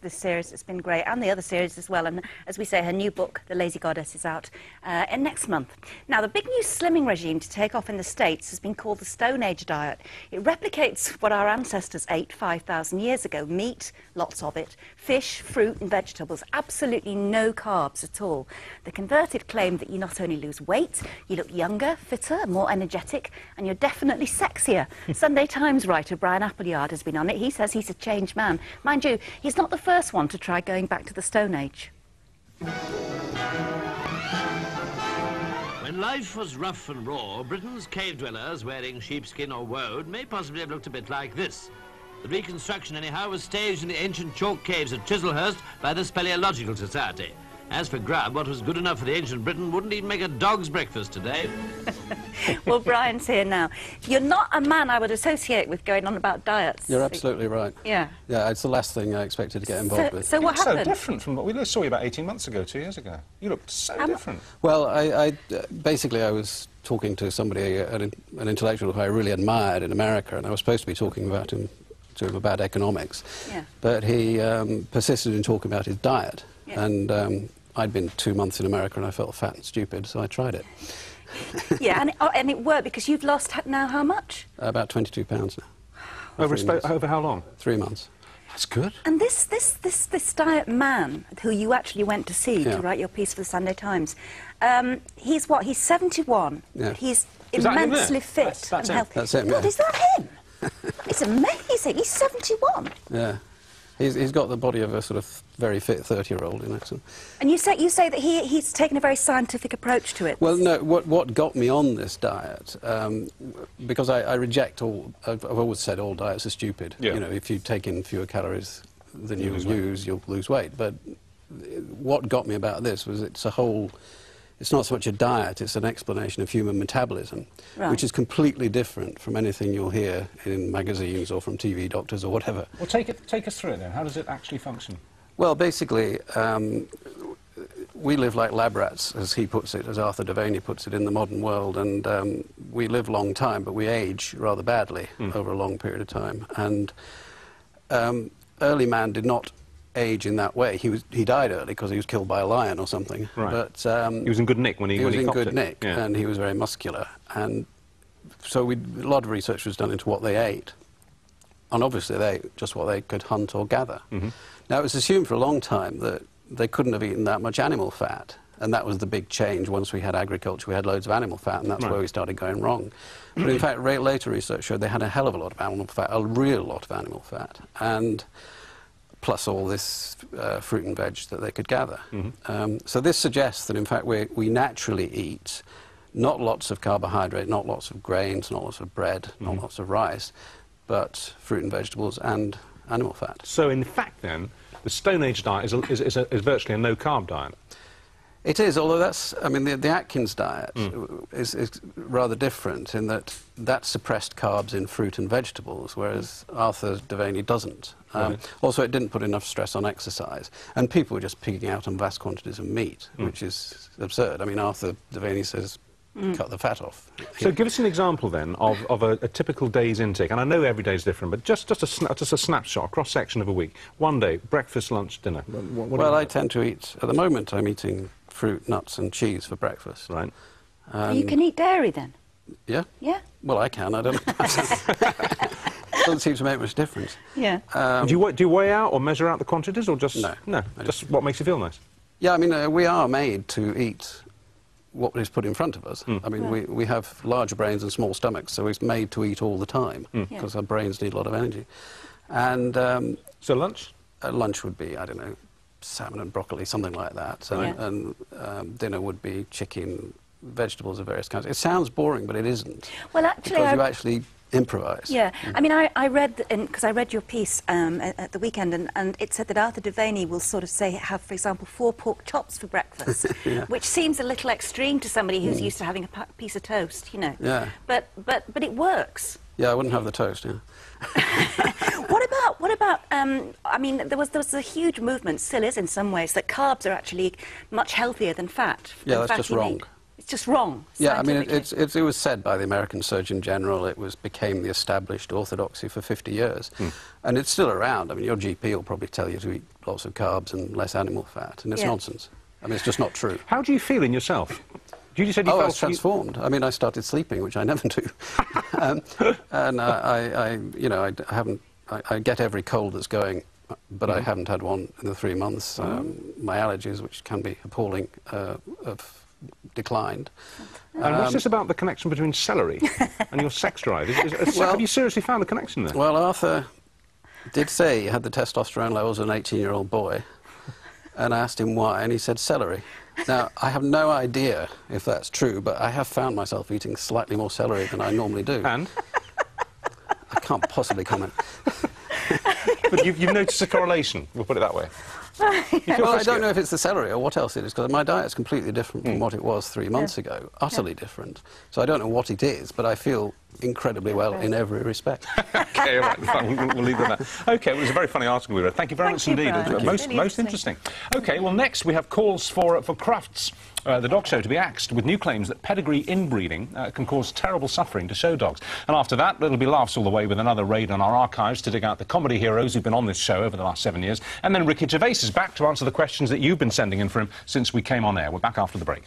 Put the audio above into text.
this series. It's been great, and the other series as well. And as we say, her new book, The Lazy Goddess, is out next month. Now, the big new slimming regime to take off in the States has been called the Stone Age diet. It replicates what our ancestors ate 5,000 years ago. Meat, lots of it, fish, fruit and vegetables, absolutely no carbs at all. The converted claim that you not only lose weight, you look younger, fitter, more energetic, and you're definitely sexier. Sunday Times writer Brian Appleyard has been on it. He says he's a changed man. Mind you, he's not the first one to try going back to the Stone Age. When life was rough and raw, Britain's cave dwellers wearing sheepskin or woad may possibly have looked a bit like this. The reconstruction, anyhow, was staged in the ancient chalk caves at Chislehurst by the Speleological Society. As for grub, what was good enough for the ancient Britain wouldn't even make a dog's breakfast today. Well, Brian's here now. You're not a man I would associate with going on about diets. You're absolutely right. Yeah. Yeah, it's the last thing I expected to get involved with. So what happened? So different from what we saw you about 18 months ago, 2 years ago. You looked so different. Well, basically I was talking to somebody, an intellectual who I really admired in America, and I was supposed to be talking to him about economics. Yeah. But he persisted in talking about his diet. Yeah. And I'd been 2 months in America and I felt fat and stupid, so I tried it. Yeah, and it worked because you've lost now how much? About 22 pounds now. Over how long? 3 months. That's good. And this diet man who you actually went to see to write your piece for the Sunday Times, he's what? He's 71. Yeah. He's Is that him immensely there? fit That's and him. healthy. That's him, God, yeah. is that him? It's amazing. He's 71. Yeah. He's got the body of a sort of very fit 30-year-old, you know. So. And you say that he's taken a very scientific approach to it. Well, no, what got me on this diet, because I reject I've always said all diets are stupid. Yeah. You know, if you take in fewer calories than you use, you'll lose weight. But what got me about this was it's not so much a diet, it's an explanation of human metabolism, right, which is completely different from anything you'll hear in magazines or from TV doctors or whatever. Well, take us through it then. How does it actually function? Well, basically, we live like lab rats, as he puts it, as Arthur Devaney puts it, in the modern world, and we live a long time, but we age rather badly over a long period of time. And early man did not age in that way. He died early because he was killed by a lion or something. Right. But he was in good nick when he was in copped good it. nick, Yeah. and he was very muscular. And so a lot of research was done into what they ate. And obviously they ate just what they could hunt or gather. Now, it was assumed for a long time that they couldn't have eaten that much animal fat, and that was the big change. Once we had agriculture, we had loads of animal fat, and that's where we started going wrong. But in fact, later research showed they had a hell of a lot of animal fat, a real lot of animal fat, and plus all this fruit and veg that they could gather. So this suggests that, in fact, we naturally eat not lots of carbohydrate, not lots of grains, not lots of bread, not lots of rice, but fruit and vegetables and animal fat. So, in fact, then, the Stone Age diet is virtually a no-carb diet. It is, although the Atkins diet is rather different in that suppressed carbs in fruit and vegetables, whereas Arthur Devaney doesn't. Also, it didn't put enough stress on exercise, and people were just pigging out on vast quantities of meat, which is absurd. I mean, Arthur Devaney says, cut the fat off. So give us an example, then, of a typical day's intake. And I know every day is different, but just a snapshot, a cross-section of a week. One day, breakfast, lunch, dinner. Well, I tend to eat, at the moment, I'm eating fruit, nuts and cheese for breakfast. Right. You can eat dairy, then? Yeah? Yeah? Well, I can, I don't know. Doesn't seem to make much difference. Yeah. Do you weigh out or measure out the quantities, or just... No. Just what makes you feel nice? Yeah, I mean, we are made to eat what is put in front of us. I mean, we have large brains and small stomachs, so it's made to eat all the time, because our brains need a lot of energy. And... so lunch? Lunch would be, I don't know, salmon and broccoli, something like that. And dinner would be chicken, vegetables of various kinds. It sounds boring, but it isn't. Well, actually, because you actually improvise. Yeah, I mean, I read, because I read your piece at the weekend, and it said that Arthur Devaney will sort of have, for example, 4 pork chops for breakfast, which seems a little extreme to somebody who's used to having a piece of toast, you know. Yeah. But it works. Yeah, I wouldn't have the toast, yeah. What about, I mean, there was a huge movement, still is in some ways, that carbs are actually much healthier than fat. Yeah, that's just wrong. It's just wrong. Yeah, I mean, scientifically. it was said by the American Surgeon General. It became the established orthodoxy for 50 years. And it's still around. I mean, your GP will probably tell you to eat lots of carbs and less animal fat, and it's nonsense. I mean, it's just not true. How do you feel in yourself? You said you I felt was transformed. I mean, I started sleeping, which I never do. And I get every cold that's going, but I haven't had one in the 3 months. My allergies, which can be appalling, have declined. And what's this about the connection between celery and your sex drive? Have you seriously found the connection there? Well, Arthur did say he had the testosterone levels of an 18-year-old boy, and I asked him why, and he said celery. Now, I have no idea if that's true, but I have found myself eating slightly more celery than I normally do. And? I can't possibly comment. But you've noticed a correlation, we'll put it that way. Well, I don't know if it's the celery or what else it is, because my diet's completely different from what it was 3 months ago. Utterly different. So I don't know what it is, but I feel incredibly well in every respect. OK, right, fine, we'll leave it at that. OK, well, it was a very funny article we read. Thank you very much indeed. Brian. Most interesting. OK, well, next we have calls for Crufts, the dog show, to be axed with new claims that pedigree inbreeding can cause terrible suffering to show dogs. And after that, it'll be laughs all the way with another raid on our archives to dig out the comedy heroes who've been on this show over the last 7 years. And then Ricky Gervais is back to answer the questions that you've been sending in for him since we came on air. We're back after the break.